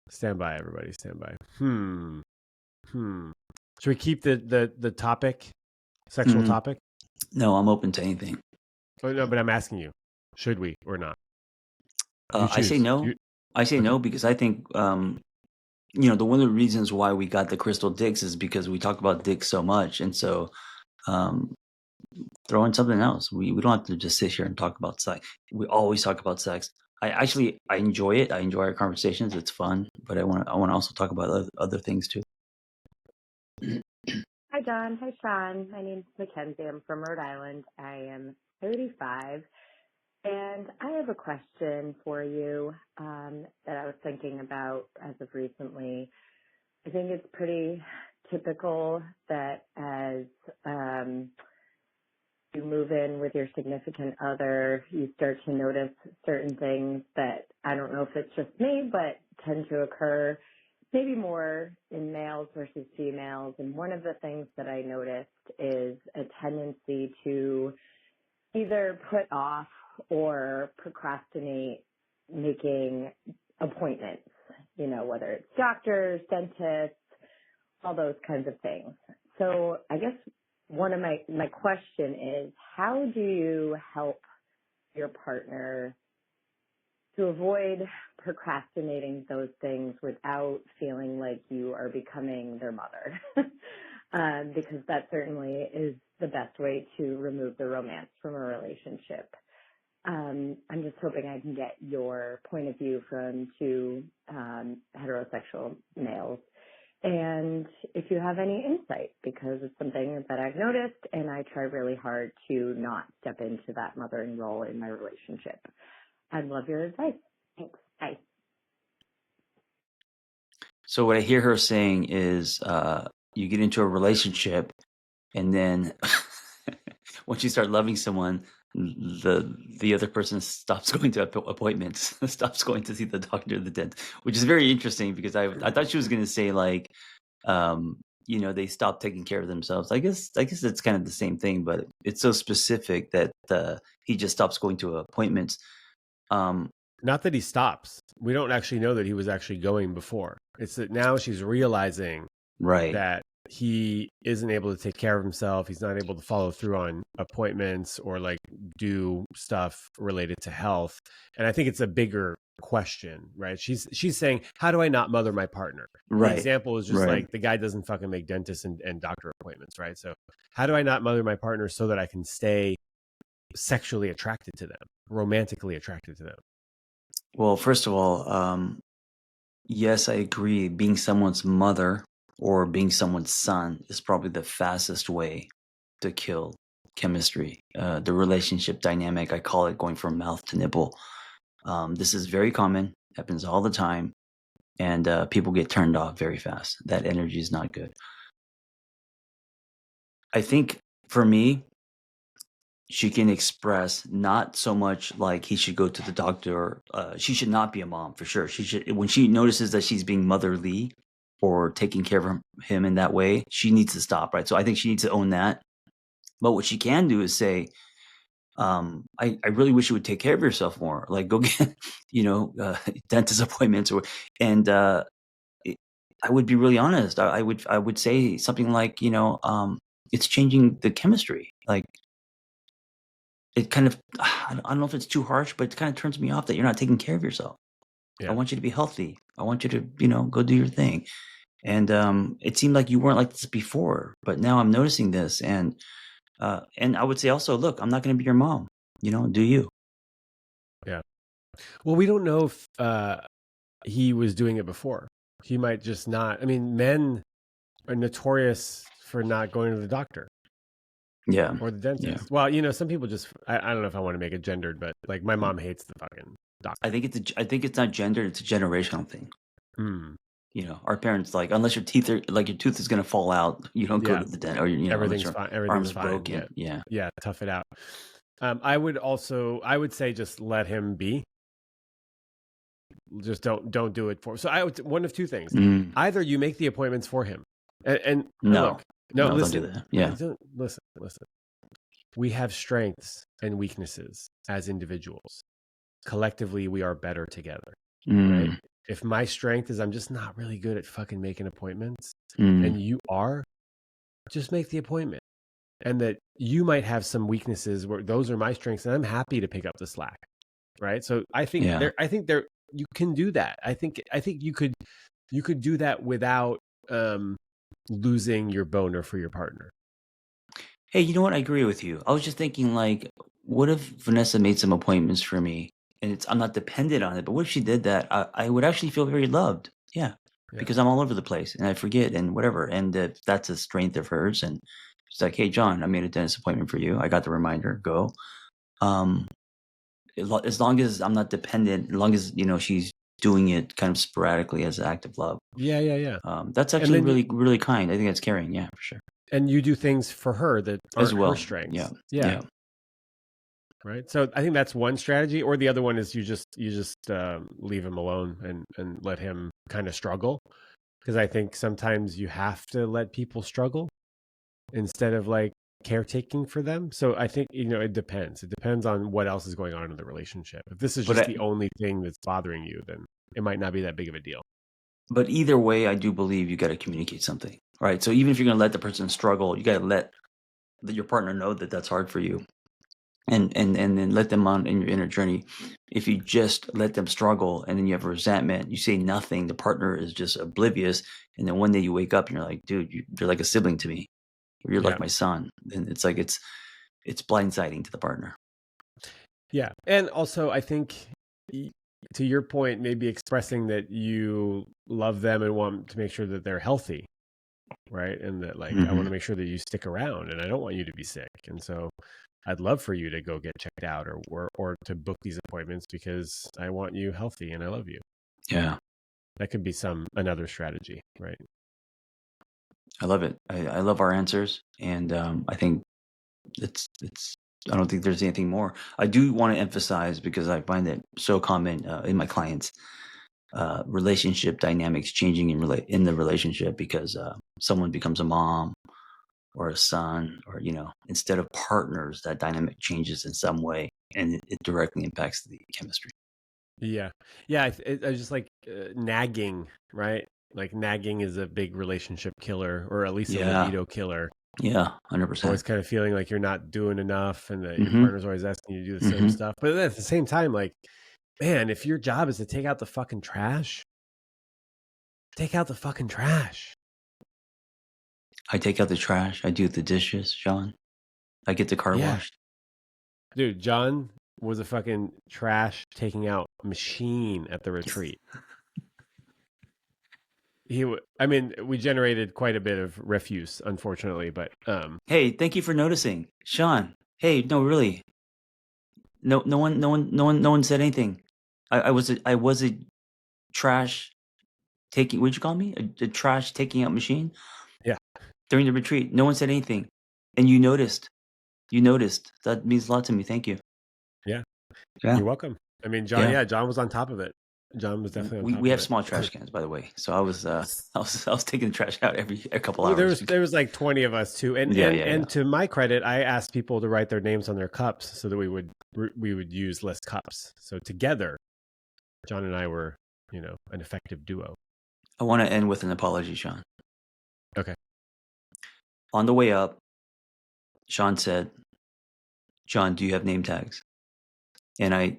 Stand by, everybody. Stand by. Should we keep the topic, sexual topic? No, I'm open to anything. Oh, no, but I'm asking you, should we or not? I say no. I say no because I think one of the reasons why we got the crystal dicks is because we talk about dicks so much, and so throw in something else. We don't have to just sit here and talk about sex. We always talk about sex. I enjoy it. I enjoy our conversations. It's fun, but I want to also talk about other things too. Hi, John. Hi, Shaun. My name's Mackenzie. I'm from Rhode Island. I am 35, and I have a question for you that I was thinking about as of recently. I think it's pretty typical that as you move in with your significant other, you start to notice certain things that I don't know if it's just me, but tend to occur maybe more in males versus females. And one of the things that I noticed is a tendency to either put off or procrastinate making appointments, whether it's doctors, dentists, all those kinds of things. So I guess one of my question is, how do you help your partner to avoid procrastinating those things without feeling like you are becoming their mother? Because that certainly is the best way to remove the romance from a relationship. I'm just hoping I can get your point of view from two heterosexual males. And if you have any insight, because it's something that I've noticed and I try really hard to not step into that mothering role in my relationship. I'd love your advice. Thanks. Bye. So what I hear her saying is, you get into a relationship, and then once you start loving someone, the other person stops going to appointments, stops going to see the doctor, the dentist, which is very interesting because I thought she was going to say like, they stop taking care of themselves. I guess it's kind of the same thing, but it's so specific that he just stops going to appointments. Not that he stops. We don't actually know that he was actually going before. It's that now she's realizing Right. that he isn't able to take care of himself. He's not able to follow through on appointments or like do stuff related to health. And I think it's a bigger question, right? She's saying, how do I not mother my partner? Right. The example is just Right. like the guy doesn't fucking make dentist and doctor appointments, right? So how do I not mother my partner so that I can stay sexually attracted to them, romantically attracted to them? Well, first of all, yes, I agree. Being someone's mother or being someone's son is probably the fastest way to kill chemistry, the relationship dynamic. I call it going from mouth to nipple. This is very common, happens all the time, and people get turned off very fast. That energy is not good. I think for me, she can express not so much like he should go to the doctor. She should not be a mom for sure. She should, when she notices that she's being motherly or taking care of him in that way, she needs to stop, right? So I think she needs to own that. But what she can do is say, I really wish you would take care of yourself more. Like go get, dentist appointments and I would be really honest. I would say something like, it's changing the chemistry. Like, it kind of, I don't know if it's too harsh, but it kind of turns me off that you're not taking care of yourself. Yeah. I want you to be healthy. I want you to, go do your thing. And it seemed like you weren't like this before, but now I'm noticing this. And I would say also, look, I'm not going to be your mom. Do you? Yeah. Well, we don't know if he was doing it before. He might just not. I mean, men are notorious for not going to the doctor. Yeah. Or the dentist. Yeah. Well, some people just, I don't know if I want to make it gendered, but like my mom hates the fucking doctor. I think it's not gendered. It's a generational thing. Hmm. Our parents, like, unless your tooth is going to fall out, you don't go to the dentist, or everything's fine. Everything's fine. broken. Yeah. Tough it out. I would say just let him be. Just don't do it for. So one of two things. Either you make the appointments for him, and no, listen, don't do that. Yeah, listen. We have strengths and weaknesses as individuals. Collectively, we are better together, right? If my strength is I'm just not really good at fucking making appointments, and you are, just make the appointment. And that you might have some weaknesses where those are my strengths, and I'm happy to pick up the slack, right? So I think you can do that. I think you could do that without losing your boner for your partner. Hey, you know what? I agree with you. I was just thinking, like, what if Vanessa made some appointments for me, and I'm not dependent on it, but what if she did that? I would actually feel very loved. Yeah. because I'm all over the place and I forget and whatever. And that's a strength of hers. And she's like, hey, John, I made a dentist appointment for you. I got the reminder. Go. As long as I'm not dependent, as long as, she's doing it kind of sporadically as an act of love. Yeah. That's actually really, really kind. I think that's caring. Yeah, for sure. And you do things for her that aren't as well. her strengths. Yeah. Right. So I think that's one strategy, or the other one is you just leave him alone and let him kind of struggle. Because I think sometimes you have to let people struggle instead of like caretaking for them. So I think, it depends. It depends on what else is going on in the relationship. If this is just the only thing that's bothering you, then it might not be that big of a deal. But either way, I do believe you got to communicate something, right? So even if you're going to let the person struggle, you got to let your partner know that that's hard for you. And then let them on in your inner journey. If you just let them struggle and then you have resentment, you say nothing, the partner is just oblivious. And then one day you wake up and you're like, dude, you're like a sibling to me. Or you're like my son. And it's like, it's blindsiding to the partner. Yeah. And also I think to your point, maybe expressing that you love them and want to make sure that they're healthy. Right. And that like, I want to make sure that you stick around and I don't want you to be sick. And so I'd love for you to go get checked out or to book these appointments because I want you healthy and I love you. Yeah. That could be another strategy, right? I love it. I love our answers. And I think I don't think there's anything more. I do want to emphasize, because I find it so common in my clients, relationship dynamics changing in the relationship because someone becomes a mom or a son, or instead of partners, that dynamic changes in some way, and it directly impacts the chemistry. Yeah. I just like nagging, right? Like nagging is a big relationship killer, or at least a libido killer. Yeah, 100%. Always kind of feeling like you're not doing enough, and that your partner's always asking you to do the same stuff. But at the same time, like, man, if your job is to take out the fucking trash, take out the fucking trash. I take out the trash. I do the dishes, Sean. I get the car washed. Dude, John was a fucking trash taking out machine at the retreat. We generated quite a bit of refuse, unfortunately, but hey, thank you for noticing, Sean. Hey, no, really, no one said anything. I was a trash taking. What'd you call me? A trash taking out machine. Yeah. During the retreat, no one said anything, and you noticed. That means a lot to me. Thank you. Yeah. You're welcome. I mean, John. John was on top of it. John was definitely on top of it. We have small trash cans, by the way. So I was taking the trash out a couple hours. There was like 20 of us too, and to my credit, I asked people to write their names on their cups so that we would use less cups. So together, John and I were, an effective duo. I want to end with an apology, Sean. Okay. On the way up, Sean said, "John, do you have name tags?" And I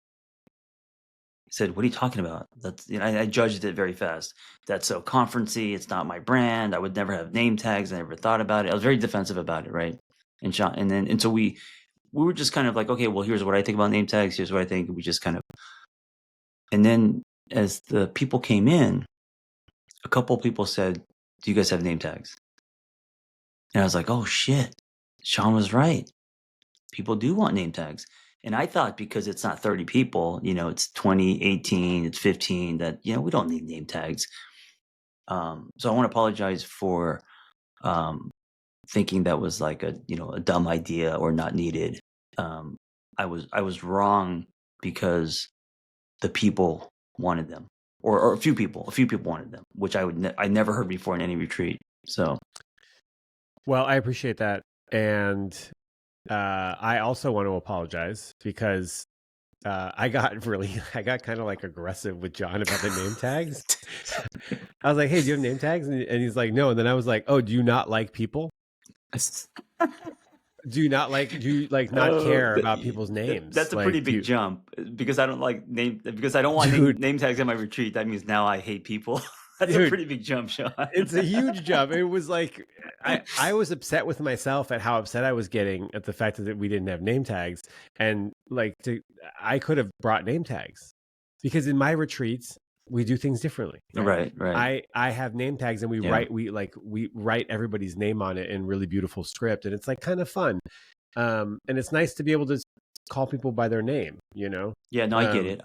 said, "What are you talking about?" That's I judged it very fast. That's so conferencey. It's not my brand. I would never have name tags. I never thought about it. I was very defensive about it, right? And Sean, and so we were just kind of like, okay, well, here's what I think about name tags. Here's what I think. We just kind of, and then as the people came in, a couple people said, "Do you guys have name tags?" And I was like, "Oh shit, Sean was right. People do want name tags." And I thought because it's not 30 people, it's 20, 18, it's 15, that, we don't need name tags. So I want to apologize for thinking that was like a dumb idea or not needed. I was wrong because the people wanted them, or a few people wanted them, which I never heard before in any retreat. So, well, I appreciate that. And I also want to apologize because I got kind of like aggressive with John about the name tags. I was like, "Hey, do you have name tags?" And he's like, "No." And then I was like, "Oh, do you not like people? Do you not care about people's names?" That's a pretty big jump, because I don't like because I don't want name tags at my retreat. That means now I hate people. That's a pretty big jump, Sean. It's a huge jump. It was like I was upset with myself at how upset I was getting at the fact that we didn't have name tags, and I could have brought name tags, because in my retreats we do things differently. Right. I have name tags, and we write everybody's name on it in really beautiful script, and it's like kind of fun. And it's nice to be able to call people by their name, you know? Yeah, no, I get it.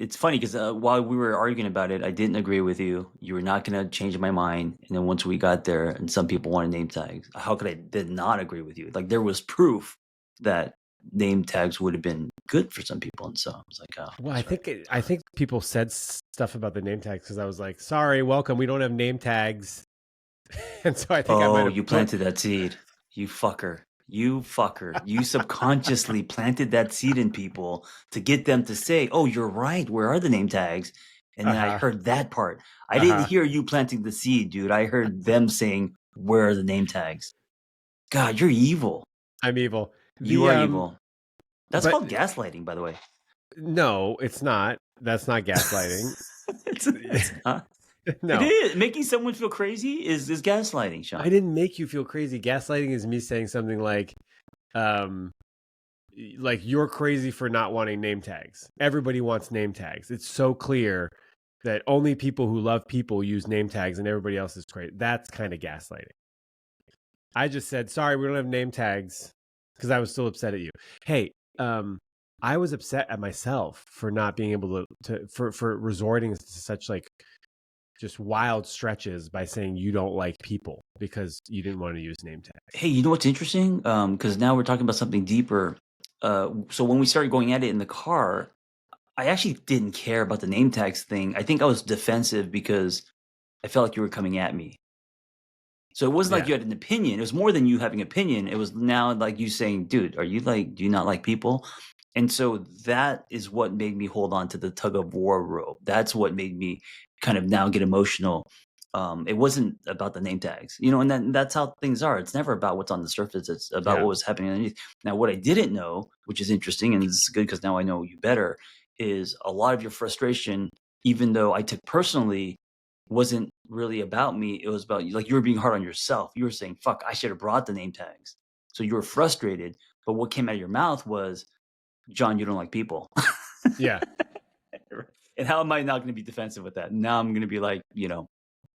It's funny because while we were arguing about it, I didn't agree with you. You were not going to change my mind. And then once we got there and some people wanted name tags, how could I did not agree with you? Like there was proof that name tags would have been good for some people. And so I was like, oh. Well, I think people said stuff about the name tags because I was like, sorry, welcome. We don't have name tags. And so I think I might have you planted that seed. You fucker. You fucker. You subconsciously planted that seed in people to get them to say, oh, you're right. Where are the name tags? And then I heard that part. I didn't hear you planting the seed, dude. I heard them saying, where are the name tags? God, you're evil. I'm evil. You are evil. That's called gaslighting, by the way. No, it's not. That's not gaslighting. it's not. No. It is. Making someone feel crazy is gaslighting, Shaun. I didn't make you feel crazy. Gaslighting is me saying something like you're crazy for not wanting name tags. Everybody wants name tags. It's so clear that only people who love people use name tags and everybody else is crazy. That's kind of gaslighting. I just said, sorry, we don't have name tags because I was still upset at you. Hey, I was upset at myself for not being able for resorting to such like just wild stretches by saying you don't like people because you didn't want to use name tags. Hey, you know what's interesting? Because now we're talking about something deeper. So when we started going at it in the car, I actually didn't care about the name tags thing. I think I was defensive because I felt like you were coming at me. So it wasn't like you had an opinion. It was more than you having an opinion. It was now like you saying, dude, do you not like people? And so that is what made me hold on to the tug of war rope. That's what made me kind of now get emotional. It wasn't about the name tags, and that's how things are. It's never about what's on the surface. It's about what was happening underneath. Now, what I didn't know, which is interesting, and this is good because now I know you better, is a lot of your frustration, even though I took personally, wasn't really about me. It was about you. Like you were being hard on yourself. You were saying, fuck, I should have brought the name tags. So you were frustrated. But what came out of your mouth was, John, you don't like people. Yeah. And how am I not going to be defensive with that? Now I'm going to be like,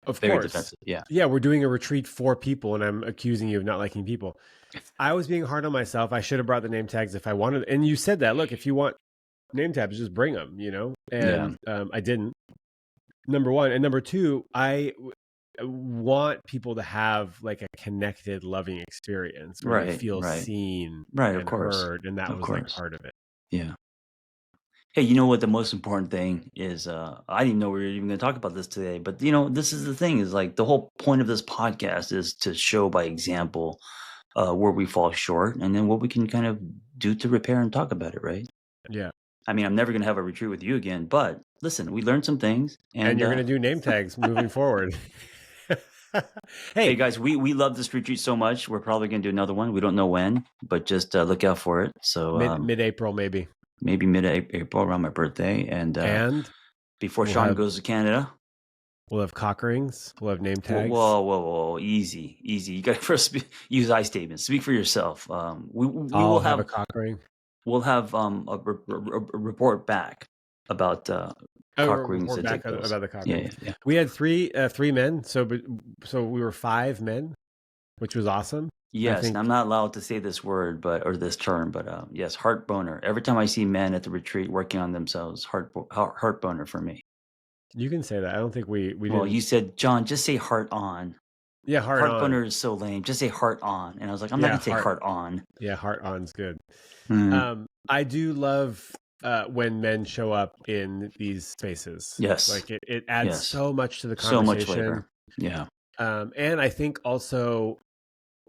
of very course. defensive. Yeah. Yeah. We're doing a retreat for people and I'm accusing you of not liking people. I was being hard on myself. I should have brought the name tags if I wanted. And you said that, look, if you want name tags, just bring them, and I didn't. Number one. And number two, I want people to have like a connected, loving experience where they feel seen and heard. And that was like part of it. Yeah. Hey, you know what the most important thing is? I didn't even know we were even going to talk about this today, but this is the thing is like the whole point of this podcast is to show by example where we fall short and then what we can kind of do to repair and talk about it, right? Yeah. I mean, I'm never going to have a retreat with you again, but listen, we learned some things. And you're going to do name tags moving forward. Hey guys, we love this retreat so much. We're probably going to do another one. We don't know when, but just look out for it. So mid-April, maybe mid-April around my birthday. And before Shaun goes to Canada, we'll have cock rings. We'll have name tags. Whoa. Easy. You got to first use I statements. Speak for yourself. We will have a cock ring. We'll have a report back about cock rings. About the cock rings. Yeah. We had three men, so we were 5 men, which was awesome. Yes, and I'm not allowed to say this word, or this term, but yes, heart boner. Every time I see men at the retreat working on themselves, heart boner for me. You can say that. I don't think we. Well, you said, John, just say heart on. Yeah, heart on. Boner is so lame. Just say heart on, and I was like, I'm not gonna say heart on. Yeah, heart on's good. Mm. I do love when men show up in these spaces. Yes, like it adds so much to the So conversation. much flavor. Yeah. And I think also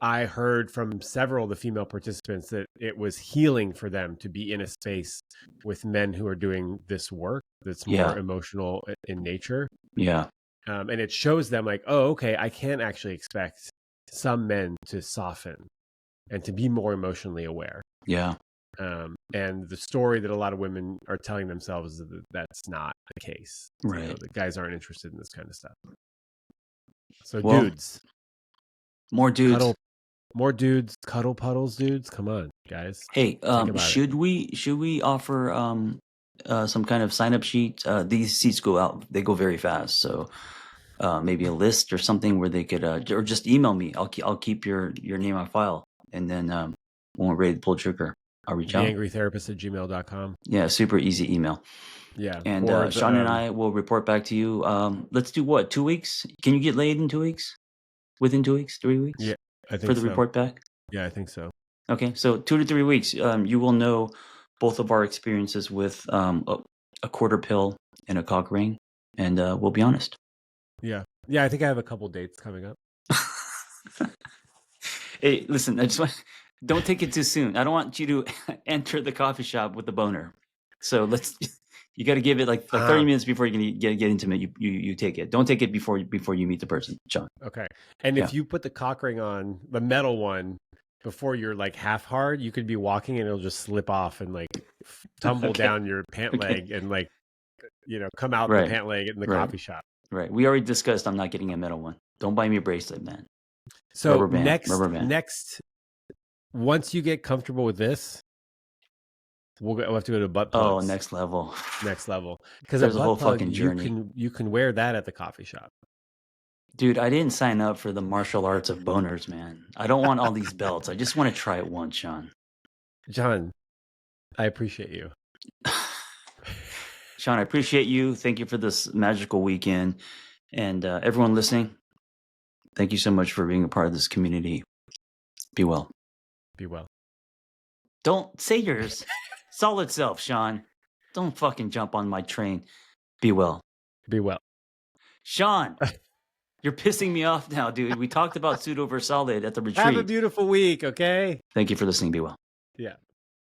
I heard from several of the female participants that it was healing for them to be in a space with men who are doing this work that's more emotional in nature. Yeah. And it shows them like, oh, okay, I can actually expect some men to soften and to be more emotionally aware. Yeah. And the story that a lot of women are telling themselves is that that's not the case. Right. The guys aren't interested in this kind of stuff. So dudes. More dudes. More dudes, cuddle puddles, dudes. Come on, guys. Hey, should we offer some kind of sign up sheet. These seats go out; they go very fast. So maybe a list or something where they could, or just email me. I'll keep your name on file, and then when we're ready to pull trigger, I'll reach out. TheAngryTherapist@gmail.com. Yeah, super easy email. Yeah, and Shaun and I will report back to you. Let's do what? 2 weeks? Can you get laid in 2 weeks? Within 2 weeks? 3 weeks? Yeah, I think for the report back. Yeah, I think so. Okay, so 2 to 3 weeks. You will know both of our experiences with a quarter pill and a cock ring, and we'll be honest. Yeah, I think I have a couple dates coming up. Hey, listen, I just want don't take it too soon. I don't want you to enter the coffee shop with the boner. So you got to give it like 30 minutes before you can get intimate. You take it. Don't take it before you meet the person, John. Okay. And if you put the cock ring on, the metal one, before you're like half hard, you could be walking and it'll just slip off and like tumble down your pant leg and like, come out the pant leg in the coffee shop. Right. We already discussed I'm not getting a metal one. Don't buy me a bracelet, man. So rubber band. Next, once you get comfortable with this, we'll have to go to butt plugs. Oh, next level. Next level. Because there's a whole fucking journey. You can wear that at the coffee shop. Dude, I didn't sign up for the martial arts of boners, man. I don't want all these belts. I just want to try it once, Shaun. John, I appreciate you. Shaun, I appreciate you. Thank you for this magical weekend. And everyone listening, thank you so much for being a part of this community. Be well. Be well. Don't say yours. Solid self, Shaun. Don't fucking jump on my train. Be well. Be well. Shaun, you're pissing me off now, dude. We talked about pseudo versus solid at the retreat. Have a beautiful week, okay? Thank you for listening. Be well. Yeah.